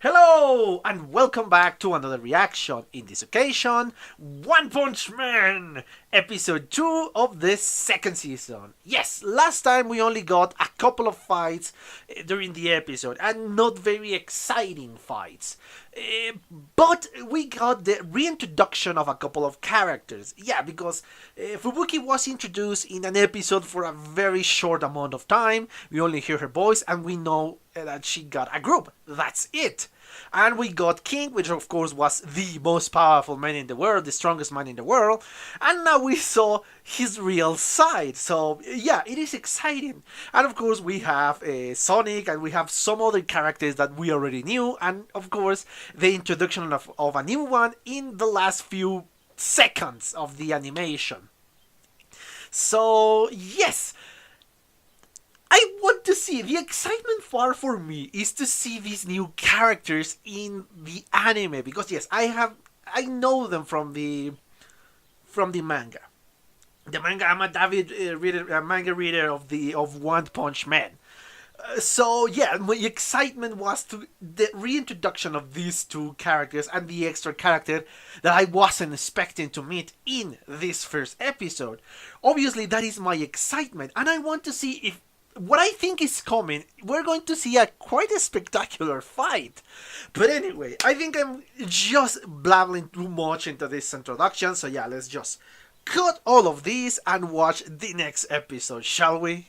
Hello and welcome back to another reaction. In this occasion, One Punch Man, episode 2 of the second season. Yes, last time we only got a couple of fights during the episode and not very exciting fights. But we got the reintroduction of a couple of characters. Yeah, because Fubuki was introduced in an episode for a very short amount of time. We only hear her voice and we know that she got a group. That's it. And we got King, which of course was the most powerful man in the world, the strongest man in the world. And now we saw his real side. So yeah, it is exciting. And of course we have Sonic and we have some other characters that we already knew. And of course the introduction of a new one in the last few seconds of the animation. So yes, I want to see, the excitement part for me is to see these new characters in the anime, because yes, I know them from the manga. The manga, I'm a manga reader of One Punch Man. So yeah, my excitement was to the reintroduction of these two characters and the extra character that I wasn't expecting to meet in this first episode. Obviously, that is my excitement, and I want to see if what I think is coming. We're going to see quite a spectacular fight. But anyway, I think I'm just blabbling too much into this introduction. So yeah, let's just cut all of this and watch the next episode, shall we?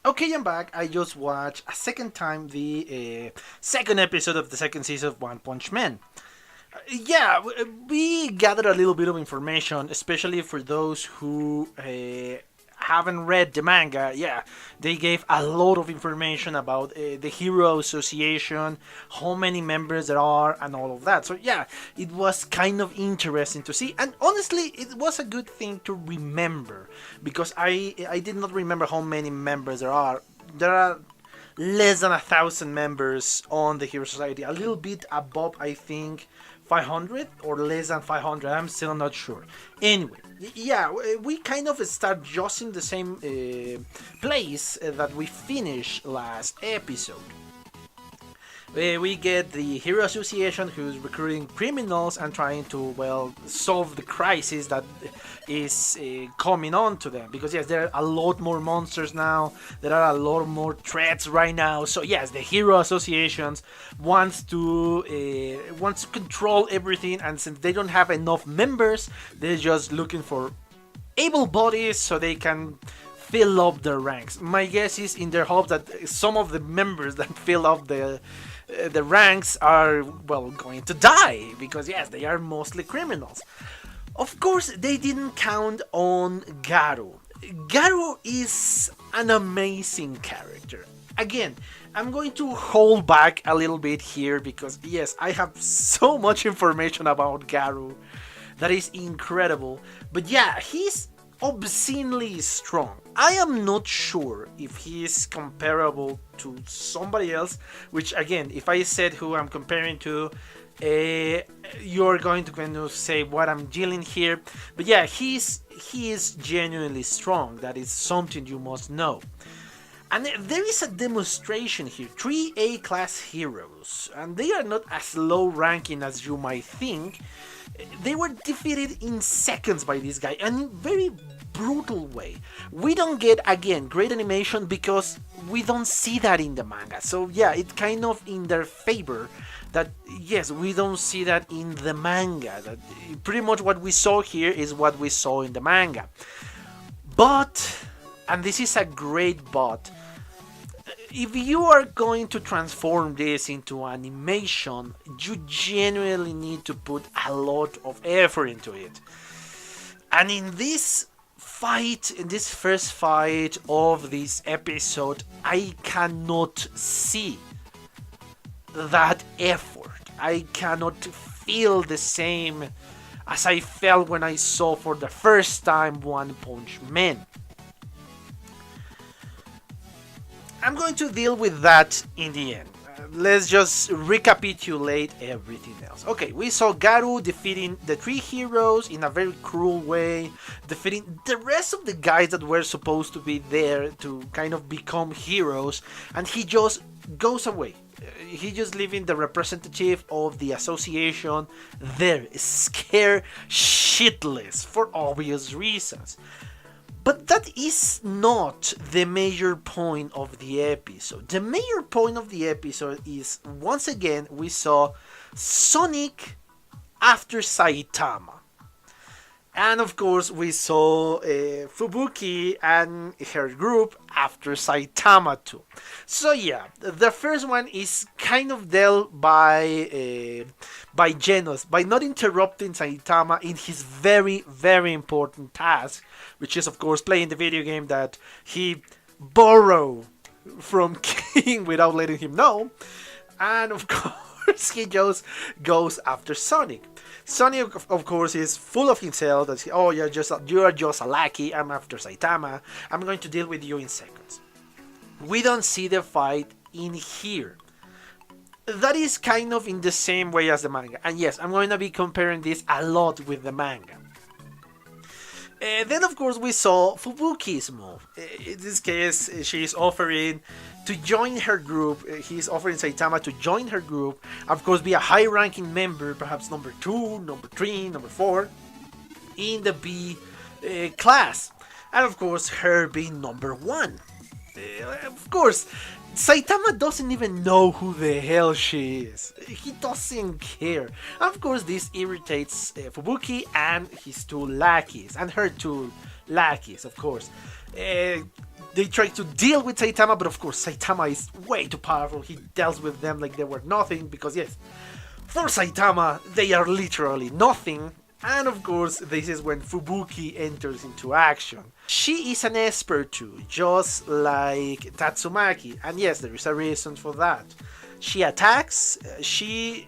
Okay, I'm back. I just watched a second time the second episode of the second season of One Punch Man. Yeah, we gathered a little bit of information, especially for those who haven't read the manga. Yeah, they gave a lot of information about the Hero Association, how many members there are, and all of that. So yeah, it was kind of interesting to see, and honestly, it was a good thing to remember, because I did not remember how many members there are. There are less than 1,000 members on the Hero Society, a little bit above, I think, 500 or less than 500. I'm still not sure. Anyway, yeah, we kind of start just in the same place that we finished last episode. We get the Hero Association, who's recruiting criminals and trying to, well, solve the crisis that is coming on to them. Because yes, there are a lot more monsters now. There are a lot more threats right now. So yes, the Hero Associations wants to control everything, and since they don't have enough members, they're just looking for able bodies so they can fill up their ranks. My guess is in their hope that some of the members that fill up the ranks are, well, going to die, because yes, they are mostly criminals. Of course, they didn't count on Garu. Garu is an amazing character. Again, I'm going to hold back a little bit here because yes, I have so much information about Garu that is incredible. But yeah, he's obscenely strong. I am not sure if he is comparable to somebody else, which again, if I said who I'm comparing to, you're going to kind of say what I'm dealing here. But yeah, he is genuinely strong. That is something you must know. And there is a demonstration here. 3 A-class heroes, and they are not as low ranking as you might think. They were defeated in seconds by this guy, and in very brutal way. We don't get, again, great animation because we don't see that in the manga. So yeah, it's kind of in their favor that yes, we don't see that in the manga. That pretty much what we saw here is what we saw in the manga. But, and this is a great but, if you are going to transform this into animation, you genuinely need to put a lot of effort into it. And in this fight, in this first fight of this episode, I cannot see that effort. I cannot feel the same as I felt when I saw for the first time One Punch Man. I'm going to deal with that in the end. Let's just recapitulate everything else. Okay, we saw Garu defeating the 3 heroes in a very cruel way, defeating the rest of the guys that were supposed to be there to kind of become heroes, and he just goes away. He just living the representative of the association there, scared shitless for obvious reasons. But that is not the major point of the episode. The major point of the episode is, once again, we saw Sonic after Saitama. And of course, we saw Fubuki and her group after Saitama too. So yeah, the first one is kind of dealt by Genos, by not interrupting Saitama in his very, very important task, which is of course playing the video game that he borrowed from King without letting him know. And of course, he just goes after Sonic. Sonic, of course, is full of himself. That you are just a lackey. I'm after Saitama. I'm going to deal with you in seconds. We don't see the fight in here. That is kind of in the same way as the manga. And yes, I'm going to be comparing this a lot with the manga. Then, of course, we saw Fubuki's move. In this case, she's offering to join her group. He's offering Saitama to join her group. Of course, be a high-ranking member, perhaps number 2, number 3, number 4, in the B class. And, of course, her being number 1. Of course, Saitama doesn't even know who the hell she is. He doesn't care. Of course, this irritates Fubuki and his 2 lackeys, and her 2 lackeys, of course. They try to deal with Saitama, but of course, Saitama is way too powerful. He deals with them like they were nothing, because yes, for Saitama, they are literally nothing. And of course, this is when Fubuki enters into action. She is an expert too, just like Tatsumaki, and yes, there is a reason for that. She attacks, she's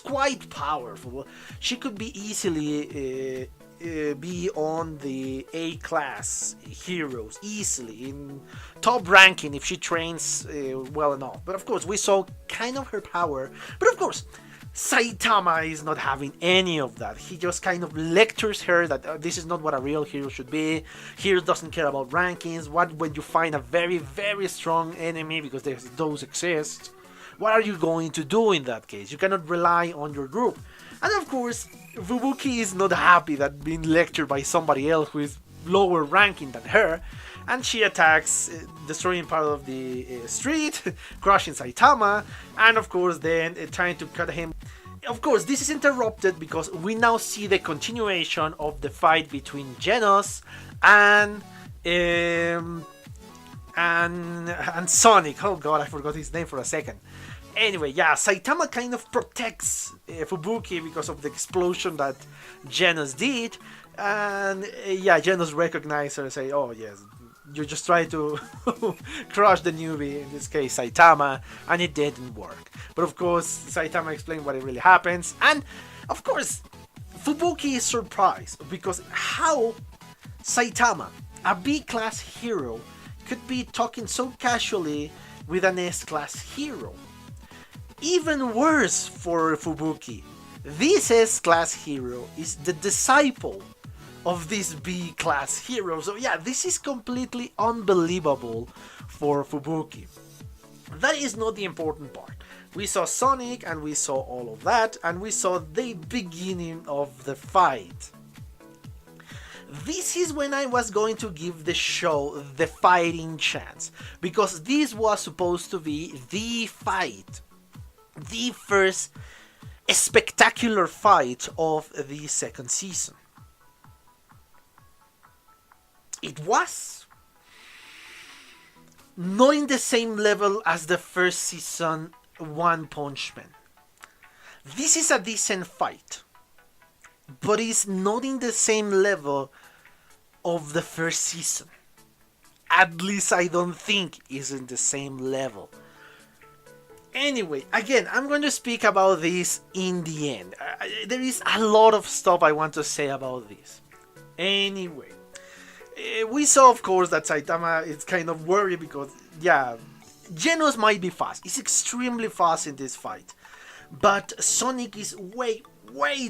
quite powerful. She could be easily be on the A class heroes, easily, in top ranking if she trains well enough. But of course, we saw kind of her power, but of course, Saitama is not having any of that. He just kind of lectures her that this is not what a real hero should be. Hero doesn't care about rankings. What when you find a very, very strong enemy, because those exist, what are you going to do in that case? You cannot rely on your group. And of course, Fubuki is not happy that being lectured by somebody else who is lower ranking than her. And she attacks, destroying part of the street, crushing Saitama, and of course then trying to cut him. Of course, this is interrupted because we now see the continuation of the fight between Genos and Sonic. Oh god, I forgot his name for a second. Anyway, yeah, Saitama kind of protects Fubuki because of the explosion that Genos did. And yeah, Genos recognizes her and say, oh yes, you just try to crush the newbie, in this case Saitama, and it didn't work. But of course, Saitama explained what it really happens, and of course, Fubuki is surprised because how Saitama, a B-class hero, could be talking so casually with an S-class hero. Even worse for Fubuki, this S-class hero is the disciple of this B-class hero. So yeah, this is completely unbelievable for Fubuki. That is not the important part. We saw Sonic and we saw all of that, and we saw the beginning of the fight. This is when I was going to give the show the fighting chance, because this was supposed to be the fight, the first spectacular fight of the second season. It was not in the same level as the first season One Punch Man. This is a decent fight, but it's not in the same level of the first season. At least I don't think it's in the same level. Anyway, again, I'm going to speak about this in the end. There is a lot of stuff I want to say about this. Anyway, we saw, of course, that Saitama is kind of worried because, yeah, Genos might be fast. He's extremely fast in this fight. But Sonic is way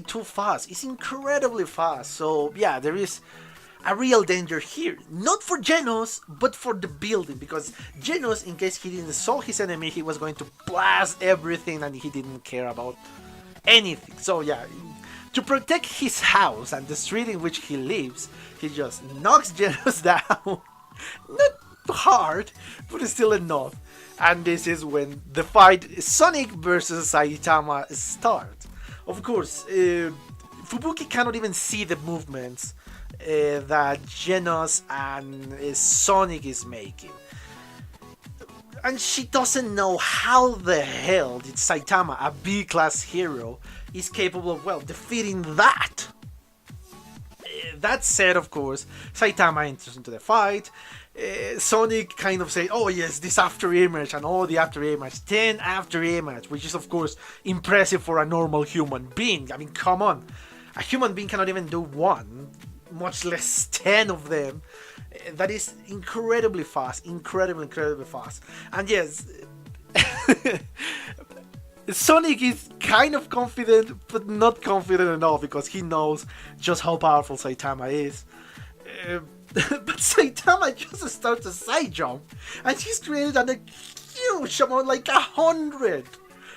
too fast. He's incredibly fast. So, yeah, there is a real danger here. Not for Genos, but for the building, because Genos, in case he didn't saw his enemy, he was going to blast everything and he didn't care about anything. So yeah, to protect his house and the street in which he lives, he just knocks Genos down. Not hard, but still enough. And this is when the fight Sonic versus Saitama starts. Of course, Fubuki cannot even see the movements that Genos and Sonic is making. And she doesn't know how the hell did Saitama, a B-class hero, is capable of, well, defeating that. That said, of course, Saitama enters into the fight. Sonic kind of say, oh yes, this after image and all the after image, 10 after image, which is of course impressive for a normal human being. I mean, come on, a human being cannot even do one, much less 10 of them. That is incredibly fast, incredibly fast. And yes, Sonic is kind of confident, but not confident enough, because he knows just how powerful Saitama is. But Saitama just starts a side jump, and she's created a huge amount, like 100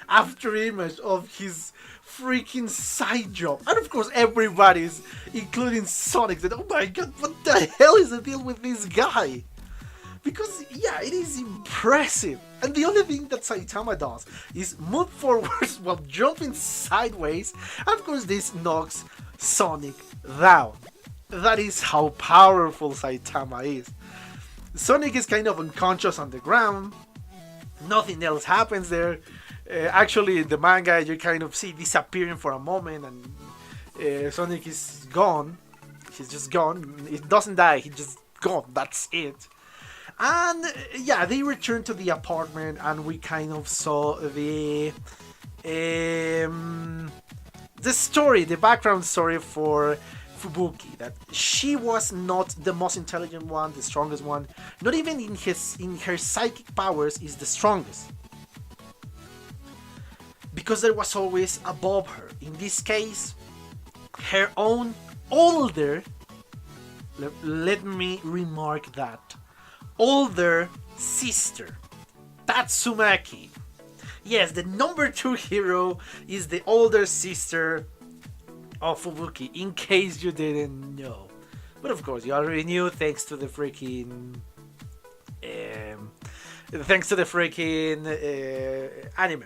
after image of his freaking side jump. And of course everybody's, including Sonic, said, oh my god, what the hell is the deal with this guy? Because yeah, it is impressive. And the only thing that Saitama does is move forwards while jumping sideways, and of course this knocks Sonic down. That is how powerful Saitama is. Sonic is kind of unconscious on the ground. Nothing else happens there. Actually, in the manga, you kind of see disappearing for a moment, and Sonic is gone. He's just gone. He doesn't die. He's just gone. That's it. And yeah, they return to the apartment, and we kind of saw the story, the background story for Fubuki, that she was not the most intelligent one, the strongest one, not even in her psychic powers is the strongest, because there was always above her, in this case her own older, let me remark that, older sister, Tatsumaki. Yes, the number 2 hero is the older sister of Fubuki, in case you didn't know. But of course, you already knew, thanks to the freaking anime.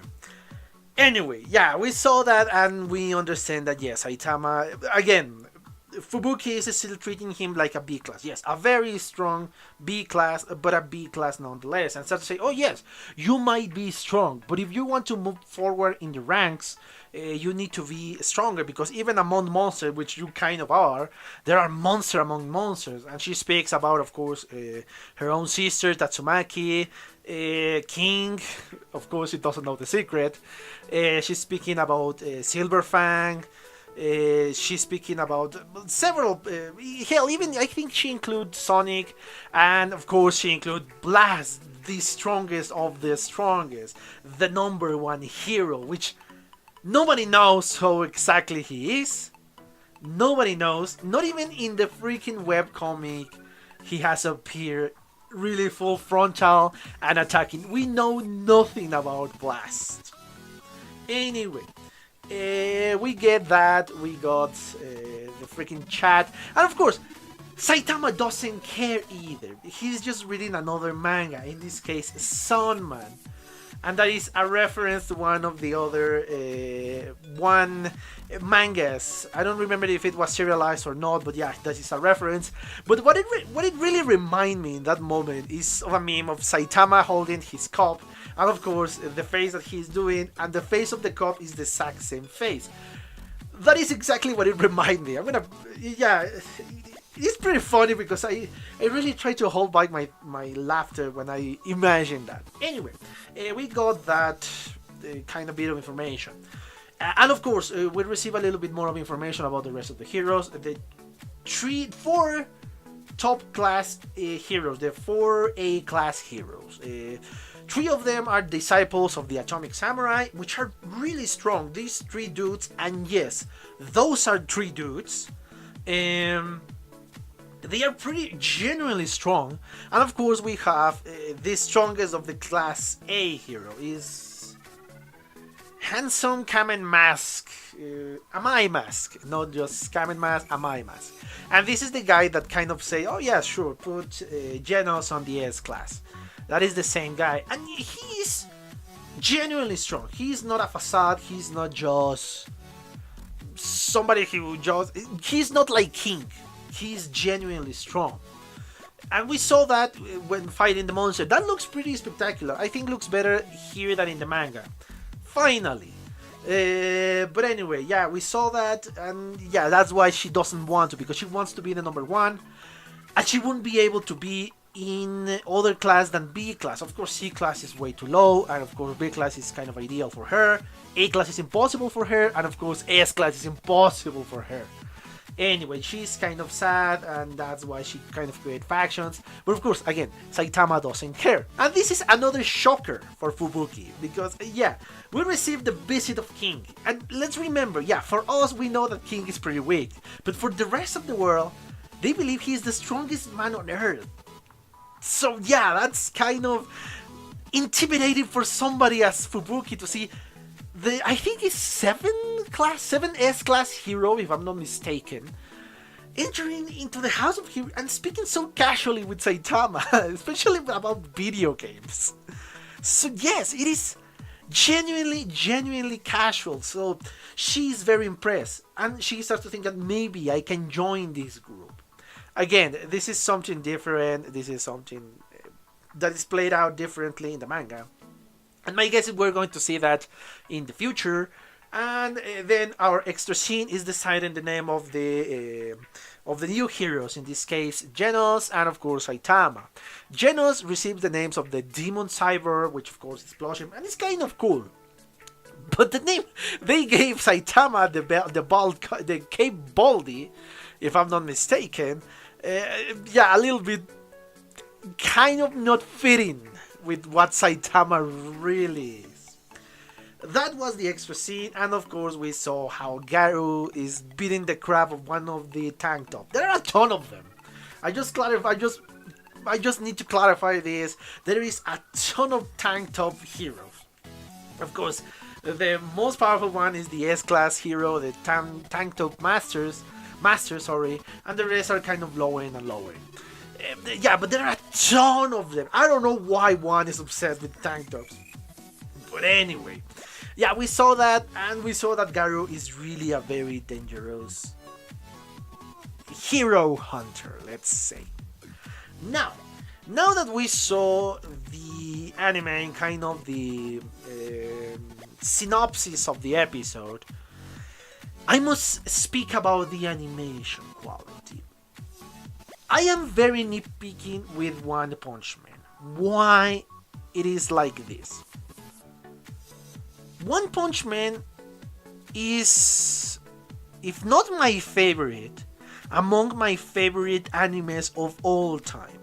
Anyway, yeah, we saw that, and we understand that yes, Saitama, again, Fubuki is still treating him like a B class. Yes, a very strong B class, but a B class nonetheless. And start to say, oh yes, you might be strong, but if you want to move forward in the ranks, you need to be stronger, because even among monsters, which you kind of are, there are monsters among monsters. And she speaks about, of course, her own sister, Tatsumaki, King, of course, she doesn't know the secret. She's speaking about Silverfang. She's speaking about several, hell, even I think she includes Sonic, and of course she includes Blast, the strongest of the strongest, the number 1 hero, which nobody knows how exactly he is. Nobody knows, not even in the freaking webcomic he has appeared really full frontal and attacking. We know nothing about Blast. Anyway, we get that, we got the freaking chat, and of course Saitama doesn't care either. He's just reading another manga, in this case Sunman, and that is a reference to one of the other mangas. I don't remember if it was serialized or not, but yeah, that is a reference. But what it really reminded me in that moment is of a meme of Saitama holding his cup, and of course the face that he's doing, and the face of the cup is the exact same face. That is exactly what it reminded me. It's pretty funny, because I really try to hold back my laughter when I imagine that. Anyway, we got that kind of bit of information. And of course, we receive a little bit more of information about the rest of the heroes. The 4 top class heroes, the 4 A class heroes. 3 of them are disciples of the Atomic Samurai, which are really strong. These 3 dudes, and yes, those are 3 dudes. They are pretty genuinely strong, and of course we have the strongest of the Class A hero is handsome Kamen Mask, Amai Mask, not just Kamen Mask, Amai Mask. And this is the guy that kind of say, oh yeah, sure, put Genos on the S class. That is the same guy, and he's genuinely strong. He's not a facade. He's not just somebody who just. He's not like King. He's genuinely strong. And we saw that when fighting the monster. That looks pretty spectacular. I think looks better here than in the manga. Finally. But anyway, yeah, we saw that, and yeah, that's why she doesn't want to, because she wants to be the number one, and she wouldn't be able to be in other class than B class. Of course, C class is way too low, and of course B class is kind of ideal for her. A class is impossible for her, and of course S class is impossible for her. Anyway, she's kind of sad, and that's why she kind of creates factions. But of course, again, Saitama doesn't care. And this is another shocker for Fubuki, because yeah, we received the visit of King. And let's remember, yeah, for us we know that King is pretty weak, but for the rest of the world, they believe he's the strongest man on earth. So yeah, that's kind of intimidating for somebody as Fubuki to see I think it's 7S class hero, if I'm not mistaken, entering into the House of Heroes and speaking so casually with Saitama, especially about video games. So yes, it is genuinely casual. So she's very impressed, and she starts to think that maybe I can join this group. Again, this is something different. This is something that is played out differently in the manga. And my guess is we're going to see that in the future. And then our extra scene is deciding the name of the new heroes. In this case, Genos and of course Saitama. Genos receives the names of the Demon Cyber, which of course is Blossom, and it's kind of cool. But the name they gave Saitama, the Cape Baldy, if I'm not mistaken, yeah, a little bit kind of not fitting with what Saitama really is. That was the extra scene, and of course we saw how Garu is beating the crap of one of the tank top. There are a ton of them. I just need to clarify this. There is a ton of tank top heroes. Of course, the most powerful one is the S-class hero, the tank top master, and the rest are kind of lowering and lowering. Yeah, but there are a ton of them. I don't know why one is obsessed with tank tops. But anyway, yeah, we saw that, and we saw that Garu is really a very dangerous hero hunter, let's say. Now that we saw the anime and kind of the synopsis of the episode, I must speak about the animation quality. I am very nitpicking with One Punch Man. Why it is like this? One Punch Man is, if not my favorite, among my favorite animes of all time.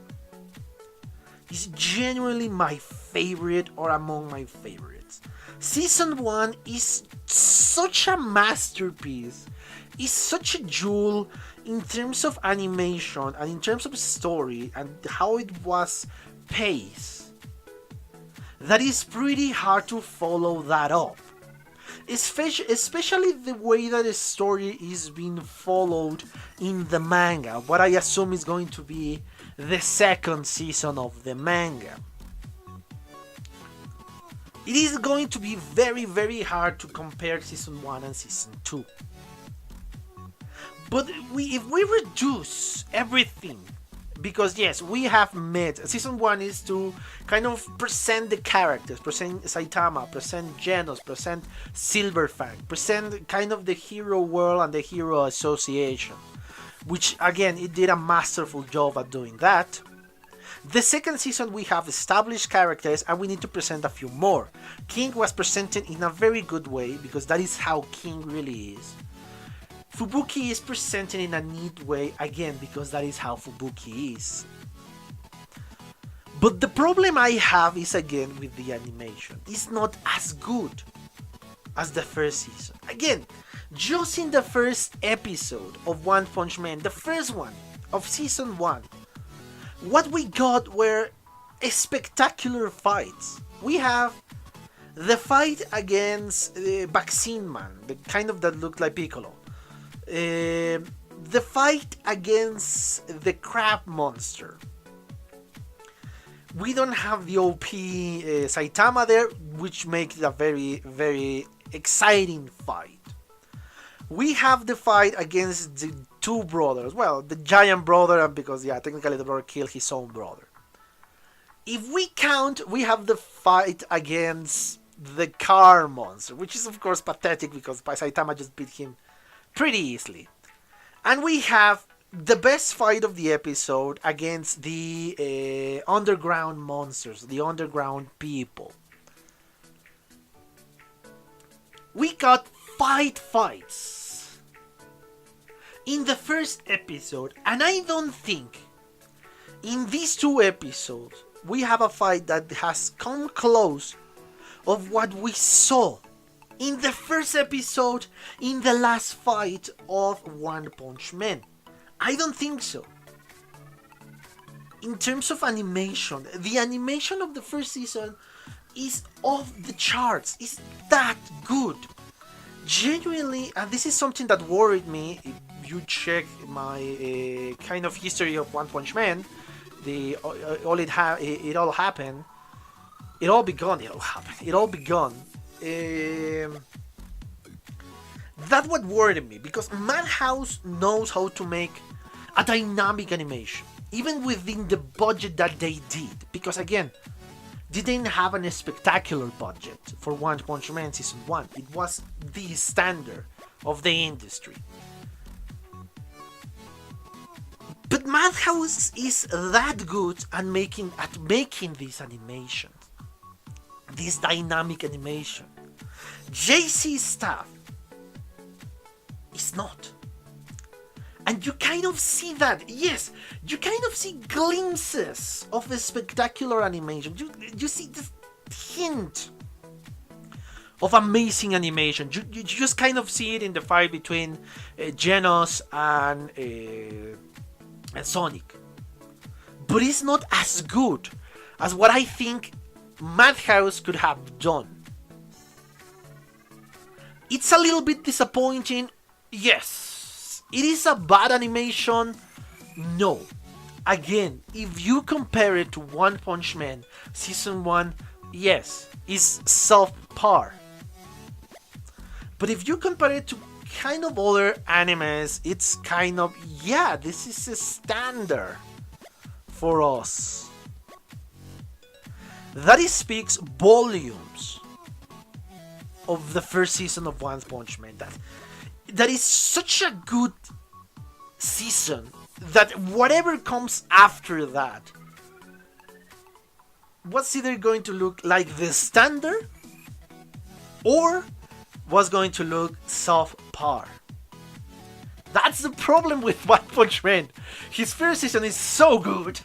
It's genuinely my favorite or among my favorites. Season 1 is such a masterpiece. It's such a jewel in terms of animation and in terms of story and how it was paced. That is pretty hard to follow that up. Especially the way that the story is being followed in the manga. What I assume is going to be the second season of the manga. It is going to be very, very hard to compare season 1 and season 2. But if we reduce everything, because yes, we have met, season 1 is to kind of present the characters, present Saitama, present Genos, present Silverfang, present kind of the hero world and the hero association, which again, it did a masterful job at doing that. The second season we have established characters and we need to present a few more. King was presented in a very good way because that is how King really is. Fubuki is presented in a neat way, again, because that is how Fubuki is. But the problem I have is, again, with the animation. It's not as good as the first season. Again, just in the first episode of One Punch Man, the first one, of season 1, what we got were spectacular fights. We have the fight against Vaccine Man, the kind of that looked like Piccolo. The fight against the crab monster. We don't have the OP Saitama there, which makes it a very, very exciting fight. We have the fight against the two brothers. Well, the giant brother, and because, yeah, technically the brother killed his own brother. If we count, we have the fight against the car monster, which is of course pathetic because Saitama just beat him pretty easily. And we have the best fight of the episode against the underground monsters, the underground people. We got fights in the first episode, and I don't think in these two episodes we have a fight that has come close of what we saw in the first episode in the last fight of One Punch Man. I don't think so. In terms of animation, the animation of the first season is off the charts. It's that good. Genuinely, and this is something that worried me. If you check my kind of history of One Punch Man, it all happened. It all begun. That's what worried me, because Madhouse knows how to make a dynamic animation, even within the budget that they did. Because again, they didn't have a spectacular budget for One Punch Man Season 1. It was the standard of the industry. But Madhouse is that good at making these animations. This dynamic animation. JC's stuff is not. And you kind of see that. Yes, you kind of see glimpses of a spectacular animation. You see this hint of amazing animation. You just kind of see it in the fight between Genos and Sonic. But it's not as good as what I think Madhouse could have done. It's a little bit disappointing. Yes. It is a bad animation. No. Again, if you compare it to One Punch Man Season 1, yes, it's subpar. But if you compare it to kind of other animes, it's kind of, yeah, this is a standard for us. That speaks volumes of the first season of One Punch Man. That is such a good season that whatever comes after that was either going to look like the standard or was going to look subpar. That's the problem with One Punch Man. His first season is so good,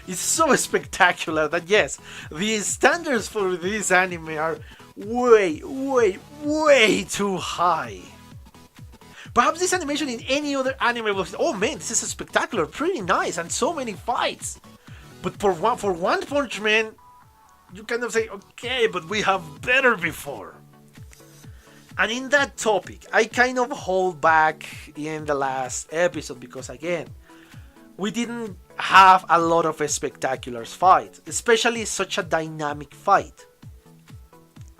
it's so spectacular that yes, the standards for this anime are way too high. Perhaps this animation in any other anime was, oh man, this is a spectacular, pretty nice, and so many fights. But for One Punch Man, you kind of say, okay, but we have better before. And in that topic, I kind of hold back in the last episode because again, we didn't have a lot of spectacular fights, especially such a dynamic fight.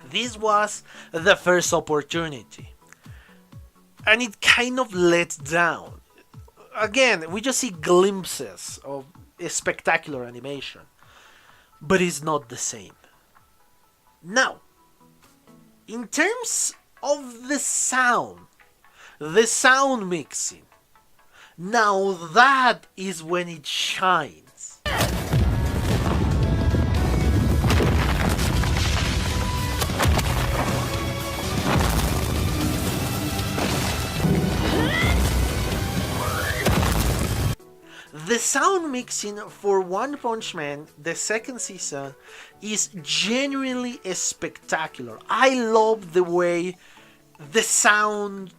This was the first opportunity. And it kind of let down. Again, we just see glimpses of a spectacular animation. But it's not the same. Now, in terms of the sound mixing, now that is when it shines. The sound mixing for One Punch Man, the second season, is genuinely spectacular. I love the way the sound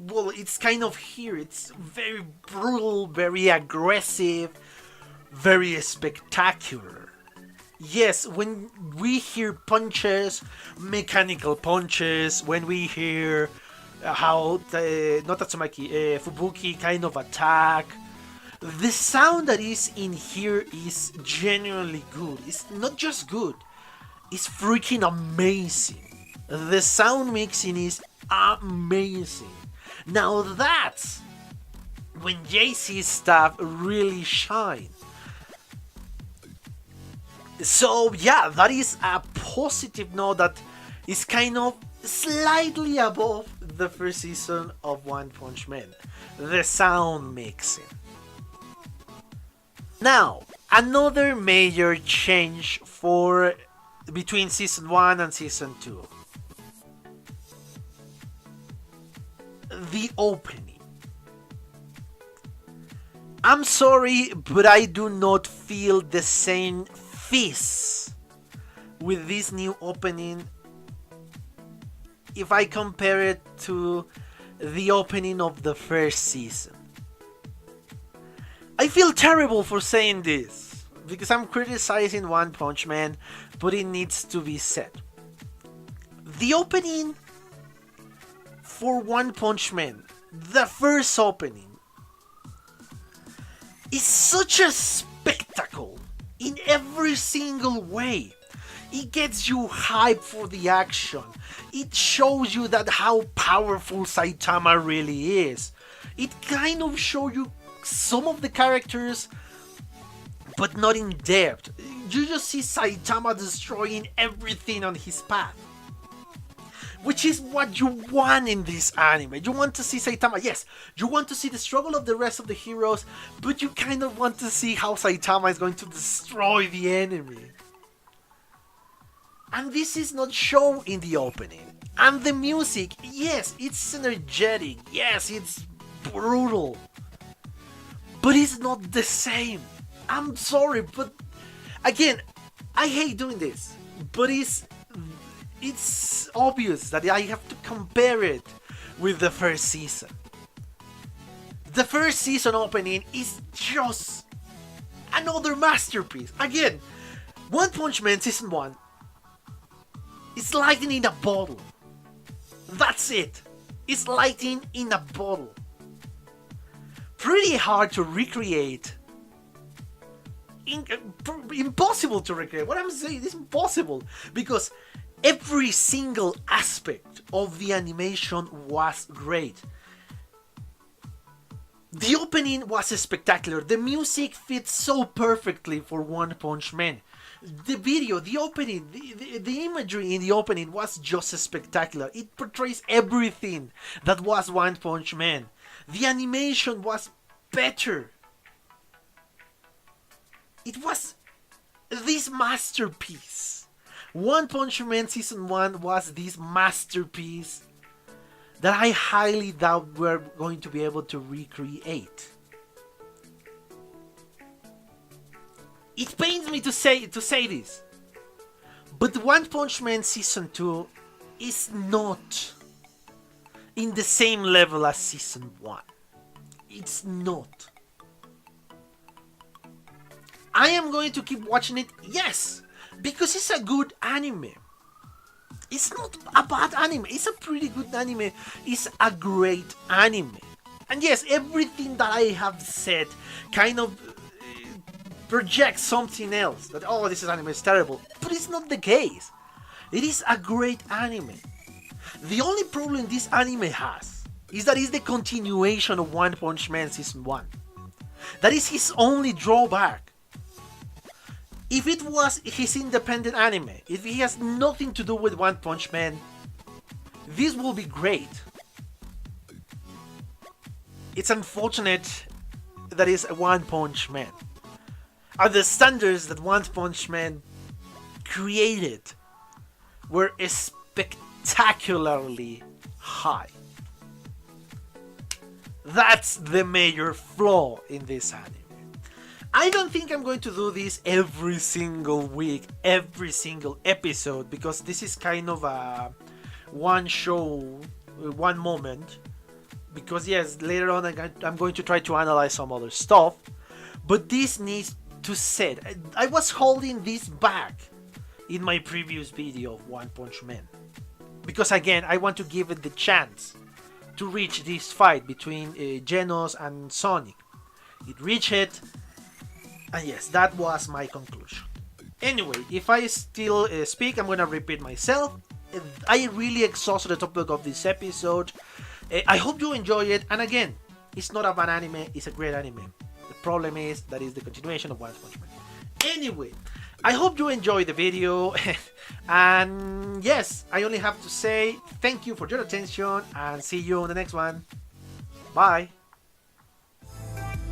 well, it's kind of here. It's very brutal, very aggressive, very spectacular. Yes, when we hear punches, mechanical punches, when we hear how not Tatsumaki, Fubuki kind of attack, the sound that is in here is genuinely good. It's not just good, it's freaking amazing. The sound mixing is amazing. Now that's when JC's stuff really shines. So yeah, that is a positive note that is kind of slightly above the first season of One Punch Man. The sound mixing. Now, another major change for between season 1 and season 2. The opening. I'm sorry, but I do not feel the same fizz with this new opening if I compare it to the opening of the first season. I feel terrible for saying this, because I'm criticizing One Punch Man, but it needs to be said. The opening for One Punch Man, the first opening, is such a spectacle in every single way. It gets you hyped for the action. It shows you that how powerful Saitama really is. It kind of shows you some of the characters, but not in depth. You just see Saitama destroying everything on his path, which is what you want in this anime. You want to see Saitama, yes, you want to see the struggle of the rest of the heroes, but you kind of want to see how Saitama is going to destroy the enemy. And this is not shown in the opening. And the music, yes, it's energetic, yes, it's brutal, but it's not the same. I'm sorry, but again, I hate doing this, but it's obvious that I have to compare it with the first season. The first season opening is just another masterpiece. Again, One Punch Man season 1 is lightning in a bottle. That's it. It's lightning in a bottle. Pretty hard to recreate. Impossible to recreate. What I'm saying is impossible, because every single aspect of the animation was great. The opening was spectacular. The music fits so perfectly for One Punch Man. The video, the opening, the imagery in the opening was just spectacular. It portrays everything that was One Punch Man. The animation was better. It was this masterpiece. One Punch Man Season 1 was this masterpiece that I highly doubt we're going to be able to recreate. It pains me to say this, but One Punch Man Season 2 is not in the same level as Season 1. It's not. I am going to keep watching it, yes, because it's a good anime. It's not a bad anime, it's a pretty good anime. It's a great anime. And yes, everything that I have said kind of projects something else. That, oh, this anime is terrible. But it's not the case. It is a great anime. The only problem this anime has is that it's the continuation of One Punch Man Season 1. That is his only drawback. If it was his independent anime, if he has nothing to do with One Punch Man, this will be great. It's unfortunate that it's a One Punch Man. And the standards that One Punch Man created were spectacularly high. That's the major flaw in this anime. I don't think I'm going to do this every single week, every single episode, because this is kind of a one show, one moment. because yes, later on I'm going to try to analyze some other stuff, but this needs to set. I was holding this back in my previous video of One Punch Man, because again I want to give it the chance to reach this fight between Genos and Sonic. It reached it, and yes, that was my conclusion. Anyway, if I still speak, I'm gonna repeat myself. I really exhausted the topic of this episode. I hope you enjoy it, and again, it's not a bad anime, it's a great anime. The problem is that it's the continuation of One Punch Man. Anyway, I hope you enjoyed the video, and yes, I only have to say thank you for your attention, and see you on the next one. Bye!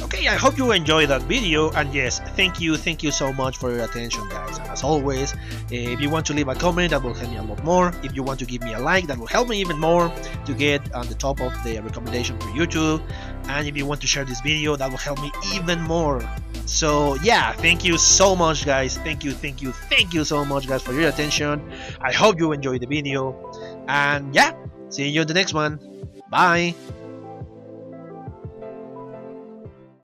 Okay, I hope you enjoyed that video, and yes, thank you so much for your attention, guys. As always, if you want to leave a comment, that will help me a lot more. If you want to give me a like, that will help me even more to get on the top of the recommendation for YouTube. And if you want to share this video, that will help me even more. So yeah, thank you so much, guys. Thank you so much, guys, for your attention. I hope you enjoyed the video, and yeah, see you in the next one. Bye.